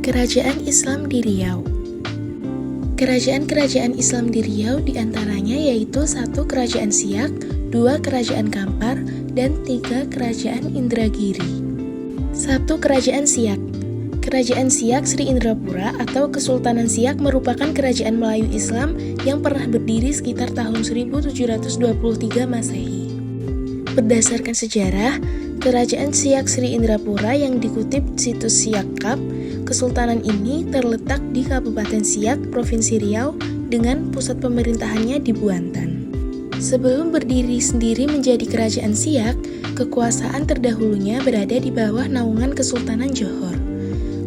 Kerajaan Islam di Riau. Kerajaan-kerajaan Islam di Riau diantaranya yaitu 1 Kerajaan Siak, 2 Kerajaan Kampar, dan 3 Kerajaan Indragiri. 1 Kerajaan Siak. Kerajaan Siak Sri Indrapura atau Kesultanan Siak merupakan kerajaan Melayu Islam yang pernah berdiri sekitar tahun 1723 Masehi. Berdasarkan sejarah, Kerajaan Siak Sri Indrapura yang dikutip situs Siak-Kap, Kesultanan ini terletak di Kabupaten Siak, Provinsi Riau, dengan pusat pemerintahannya di Buantan. Sebelum berdiri sendiri menjadi Kerajaan Siak, kekuasaan terdahulunya berada di bawah naungan Kesultanan Johor.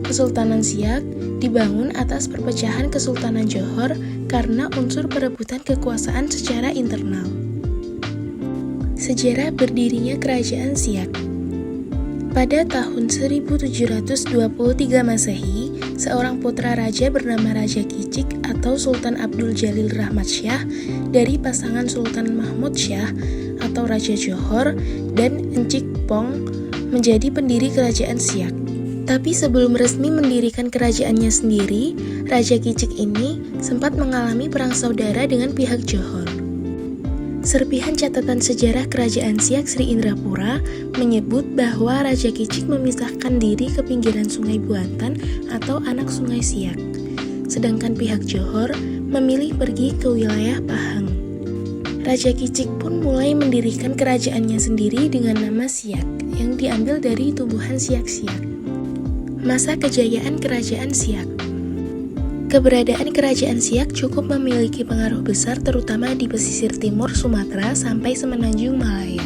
Kesultanan Siak dibangun atas perpecahan Kesultanan Johor karena unsur perebutan kekuasaan secara internal. Sejarah berdirinya Kerajaan Siak. Pada tahun 1723 Masehi, seorang putra raja bernama Raja Kicik atau Sultan Abdul Jalil Rahmat Syah dari pasangan Sultan Mahmud Syah atau Raja Johor dan Encik Pong menjadi pendiri Kerajaan Siak. Tapi sebelum resmi mendirikan kerajaannya sendiri, Raja Kicik ini sempat mengalami perang saudara dengan pihak Johor. Serpihan catatan sejarah Kerajaan Siak Sri Indrapura menyebut bahwa Raja Kicik memisahkan diri ke pinggiran Sungai Buantan atau anak Sungai Siak, sedangkan pihak Johor memilih pergi ke wilayah Pahang. Raja Kicik pun mulai mendirikan kerajaannya sendiri dengan nama Siak, yang diambil dari tumbuhan siak-siak. Masa kejayaan Kerajaan Siak. Keberadaan Kerajaan Siak cukup memiliki pengaruh besar terutama di pesisir timur Sumatera sampai semenanjung Malaya.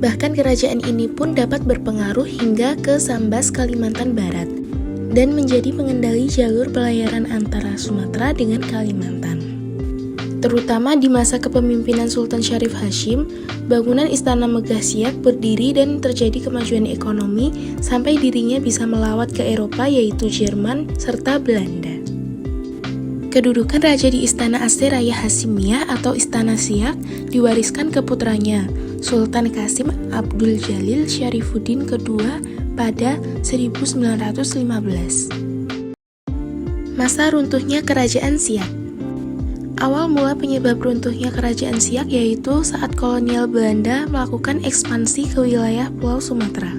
Bahkan kerajaan ini pun dapat berpengaruh hingga ke Sambas, Kalimantan Barat, dan menjadi pengendali jalur pelayaran antara Sumatera dengan Kalimantan. Terutama di masa kepemimpinan Sultan Syarif Hashim, bangunan Istana Megah Siak berdiri dan terjadi kemajuan ekonomi sampai dirinya bisa melawat ke Eropa yaitu Jerman serta Belanda. Kedudukan raja di Istana Aste-Raya Hasimiyah atau Istana Siak diwariskan ke putranya, Sultan Qasim Abdul Jalil Syarifuddin II pada 1915. Masa runtuhnya Kerajaan Siak. Awal mula penyebab runtuhnya Kerajaan Siak yaitu saat kolonial Belanda melakukan ekspansi ke wilayah Pulau Sumatera.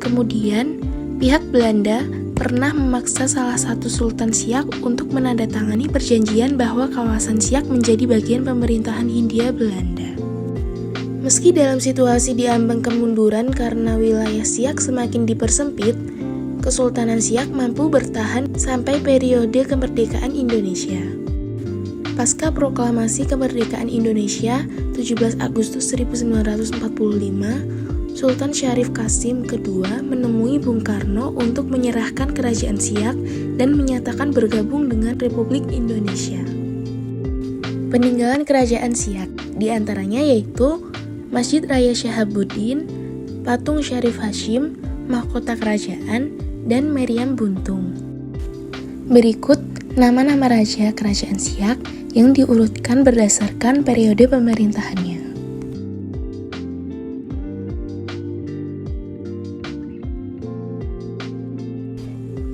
Kemudian, pihak Belanda pernah memaksa salah satu Sultan Siak untuk menandatangani perjanjian bahwa kawasan Siak menjadi bagian pemerintahan Hindia Belanda. Meski dalam situasi diambang kemunduran karena wilayah Siak semakin dipersempit, Kesultanan Siak mampu bertahan sampai periode kemerdekaan Indonesia. Pasca proklamasi kemerdekaan Indonesia 17 Agustus 1945, Sultan Syarif Qasim II menemui Bung Karno untuk menyerahkan Kerajaan Siak dan menyatakan bergabung dengan Republik Indonesia. Peninggalan Kerajaan Siak diantaranya yaitu Masjid Raya Syahabuddin, Patung Syarif Hashim, Mahkota Kerajaan, dan Meriam Buntung. Berikut nama-nama Raja Kerajaan Siak yang diurutkan berdasarkan periode pemerintahannya.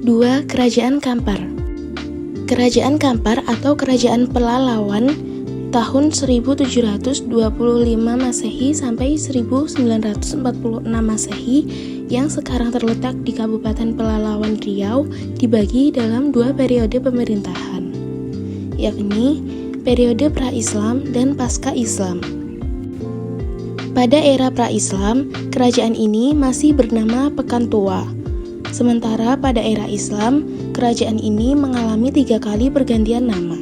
2. Kerajaan Kampar. Kerajaan Kampar atau Kerajaan Pelalawan tahun 1725 Masehi sampai 1946 Masehi yang sekarang terletak di Kabupaten Pelalawan Riau dibagi dalam 2 periode pemerintahan, yakni periode pra-Islam dan pasca-Islam. Pada era pra-Islam, kerajaan ini masih bernama Pekan Tua. Sementara pada era Islam, kerajaan ini mengalami 3 kali pergantian nama,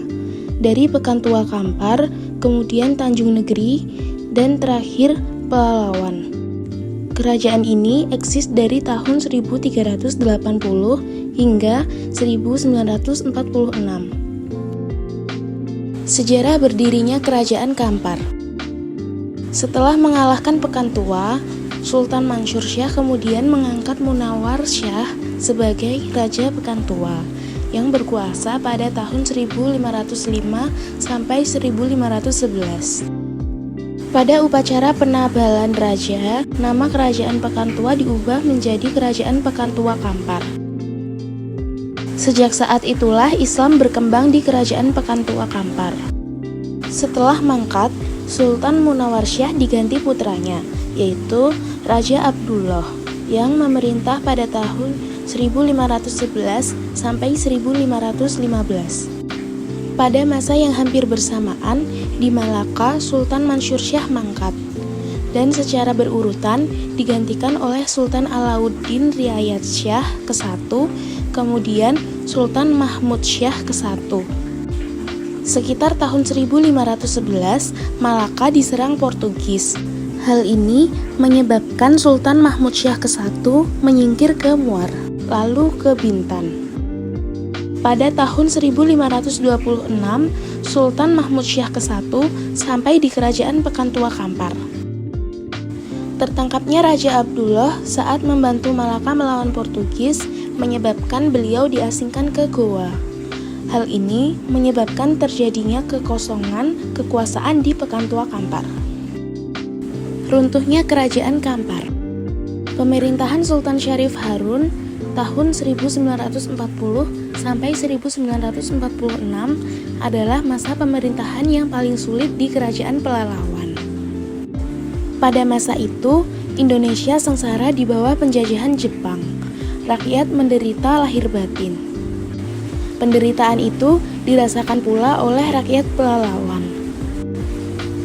dari Pekan Tua Kampar, kemudian Tanjung Negeri, dan terakhir Pelalawan. Kerajaan ini eksis dari tahun 1380 hingga 1946. Sejarah berdirinya Kerajaan Kampar. Setelah mengalahkan Pekan Tua, Sultan Mansur Syah kemudian mengangkat Munawar Syah sebagai Raja Pekan Tua yang berkuasa pada tahun 1505 sampai 1511. Pada upacara penabalan raja, nama Kerajaan Pekan Tua diubah menjadi Kerajaan Pekan Tua Kampar. Sejak saat itulah Islam berkembang di Kerajaan Pekantua Kampar. Setelah mangkat, Sultan Munawarsyah diganti putranya, yaitu Raja Abdullah, yang memerintah pada tahun 1511 sampai 1515. Pada masa yang hampir bersamaan, di Malaka Sultan Mansur Syah mangkat, dan secara berurutan digantikan oleh Sultan Alauddin Riayat Syah ke-1, kemudian Sultan Mahmud Syah ke-1. Sekitar tahun 1511, Malaka diserang Portugis. Hal ini menyebabkan Sultan Mahmud Syah ke-1 menyingkir ke Muar, lalu ke Bintan. Pada tahun 1526, Sultan Mahmud Syah ke-1 sampai di Kerajaan Pekantua Kampar. Tertangkapnya Raja Abdullah saat membantu Malaka melawan Portugis menyebabkan beliau diasingkan ke Goa. Hal ini menyebabkan terjadinya kekosongan kekuasaan di Pekantua Kampar. Runtuhnya Kerajaan Kampar. Pemerintahan Sultan Syarif Harun tahun 1940 sampai 1946 adalah masa pemerintahan yang paling sulit di Kerajaan Pelalawan. Pada masa itu, Indonesia sengsara di bawah penjajahan Jepang. Rakyat menderita lahir batin. Penderitaan itu dirasakan pula oleh rakyat Pelalawan.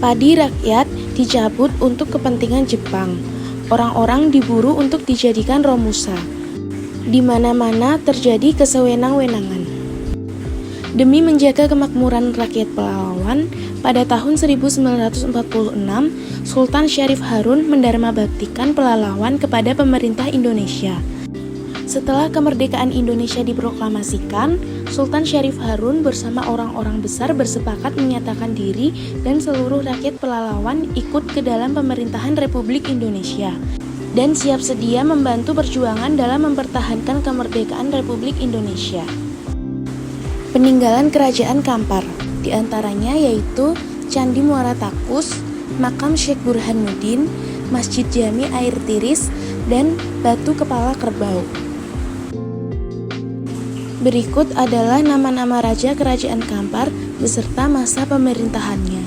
Padi rakyat dicabut untuk kepentingan Jepang. Orang-orang diburu untuk dijadikan romusa. Di mana-mana terjadi kesewenang-wenangan. Demi menjaga kemakmuran rakyat Pelalawan, pada tahun 1946, Sultan Syarif Harun mendarmabaktikan Pelalawan kepada pemerintah Indonesia. Setelah kemerdekaan Indonesia diproklamasikan, Sultan Syarif Harun bersama orang-orang besar bersepakat menyatakan diri dan seluruh rakyat Pelalawan ikut ke dalam pemerintahan Republik Indonesia dan siap sedia membantu perjuangan dalam mempertahankan kemerdekaan Republik Indonesia. Peninggalan Kerajaan Kampar, diantaranya yaitu Candi Muara Takus, Makam Syekh Burhanuddin, Masjid Jami Air Tiris, dan Batu Kepala Kerbau. Berikut adalah nama-nama raja Kerajaan Kampar beserta masa pemerintahannya.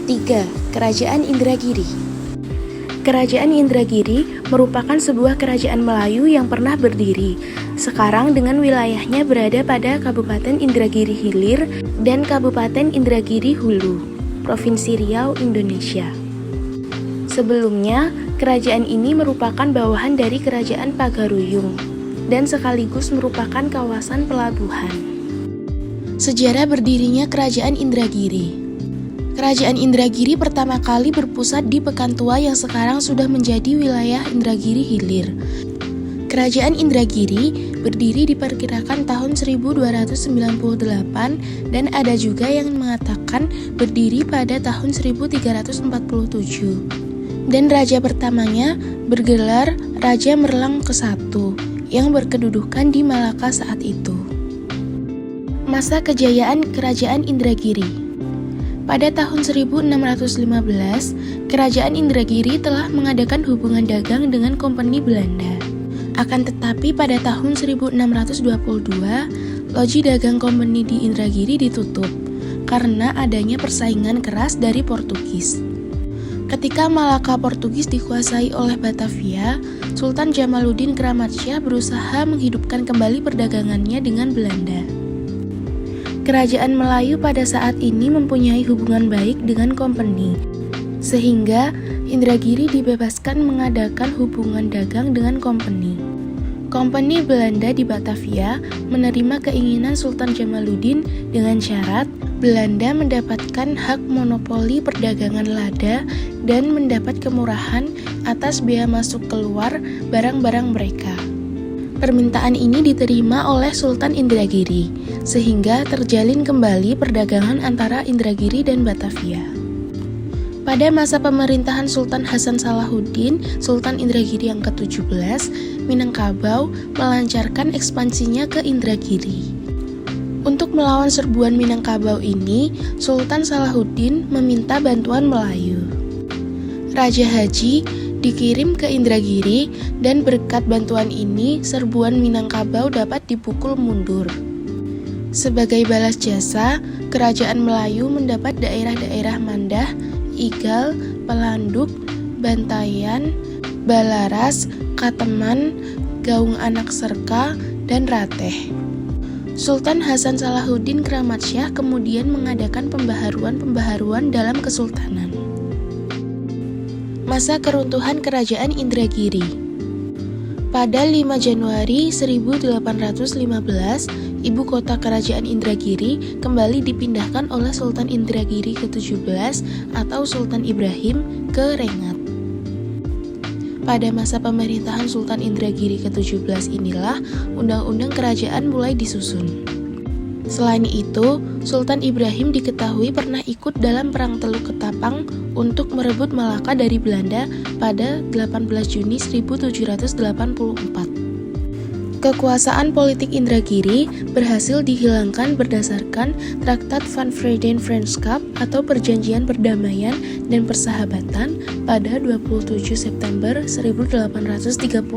3. Kerajaan Indragiri. Kerajaan Indragiri merupakan sebuah kerajaan Melayu yang pernah berdiri, sekarang dengan wilayahnya berada pada Kabupaten Indragiri Hilir dan Kabupaten Indragiri Hulu, Provinsi Riau, Indonesia. Sebelumnya, kerajaan ini merupakan bawahan dari Kerajaan Pagaruyung dan sekaligus merupakan kawasan pelabuhan. Sejarah berdirinya Kerajaan Indragiri. Kerajaan Indragiri pertama kali berpusat di Pekantua yang sekarang sudah menjadi wilayah Indragiri Hilir. Kerajaan Indragiri berdiri diperkirakan tahun 1298 dan ada juga yang mengatakan berdiri pada tahun 1347. Dan raja pertamanya bergelar Raja Merlang ke-1 yang berkedudukan di Malaka saat itu. Masa kejayaan Kerajaan Indragiri. Pada tahun 1615, Kerajaan Indragiri telah mengadakan hubungan dagang dengan Kompeni Belanda. Akan tetapi pada tahun 1622, loji dagang Kompeni di Indragiri ditutup karena adanya persaingan keras dari Portugis. Ketika Malaka Portugis dikuasai oleh Batavia, Sultan Jamaluddin Keramat-Syah berusaha menghidupkan kembali perdagangannya dengan Belanda. Kerajaan Melayu pada saat ini mempunyai hubungan baik dengan Kompeni, sehingga Indragiri dibebaskan mengadakan hubungan dagang dengan Kompeni. Kompeni Belanda di Batavia menerima keinginan Sultan Jamaluddin dengan syarat Belanda mendapatkan hak monopoli perdagangan lada dan mendapat kemurahan atas biaya masuk keluar barang-barang mereka. Permintaan ini diterima oleh Sultan Indragiri, sehingga terjalin kembali perdagangan antara Indragiri dan Batavia. Pada masa pemerintahan Sultan Hasan Salahuddin, Sultan Indragiri yang ke-17, Minangkabau melancarkan ekspansinya ke Indragiri. Untuk melawan serbuan Minangkabau ini, Sultan Salahuddin meminta bantuan Melayu. Raja Haji dikirim ke Indragiri, dan berkat bantuan ini serbuan Minangkabau dapat dipukul mundur. Sebagai balas jasa, Kerajaan Melayu mendapat daerah-daerah Mandah, Igal, Pelanduk, Bantayan, Balaras, Kateman, Gaung Anak Serka, dan Rateh. Sultan Hasan Salahuddin Kramatsyah kemudian mengadakan pembaharuan dalam kesultanan. Masa keruntuhan Kerajaan Indragiri. Pada 5 Januari 1815, ibu kota Kerajaan Indragiri kembali dipindahkan oleh Sultan Indragiri ke-17 atau Sultan Ibrahim ke Rengat. Pada masa pemerintahan Sultan Indragiri ke-17 inilah undang-undang kerajaan mulai disusun. Selain itu, Sultan Ibrahim diketahui pernah ikut dalam Perang Teluk Ketapang untuk merebut Malaka dari Belanda pada 18 Juni 1784. Kekuasaan politik Indragiri berhasil dihilangkan berdasarkan Traktat Van Vrede-Vriendschap atau Perjanjian Perdamaian dan Persahabatan pada 27 September 1838.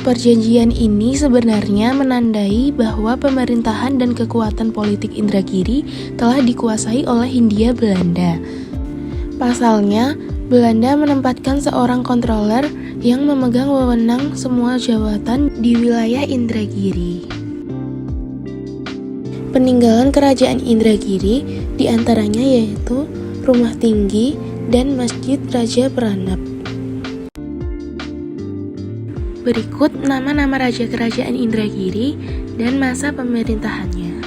Perjanjian ini sebenarnya menandai bahwa pemerintahan dan kekuatan politik Indragiri telah dikuasai oleh Hindia Belanda. Pasalnya, Belanda menempatkan seorang kontroler yang memegang wewenang semua jabatan di wilayah Indragiri. Peninggalan Kerajaan Indragiri diantaranya yaitu Rumah Tinggi dan Masjid Raja Peranap. Berikut nama-nama raja Kerajaan Indragiri dan masa pemerintahannya.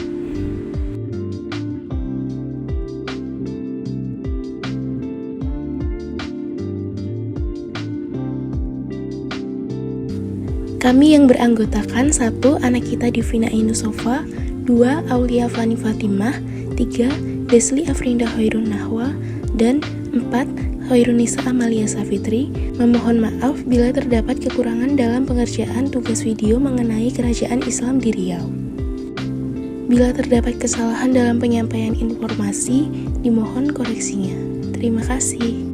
Kami yang beranggotakan 1. Anakita Divina Ainusova, 2. Aulia Fani Fatimah, 3. Desli Afrinda Hoirun Nahwa, dan 4. Hoirunisa Amalia Safitri. Memohon maaf bila terdapat kekurangan dalam pengerjaan tugas video mengenai Kerajaan Islam di Riau. Bila terdapat kesalahan dalam penyampaian informasi, dimohon koreksinya. Terima kasih.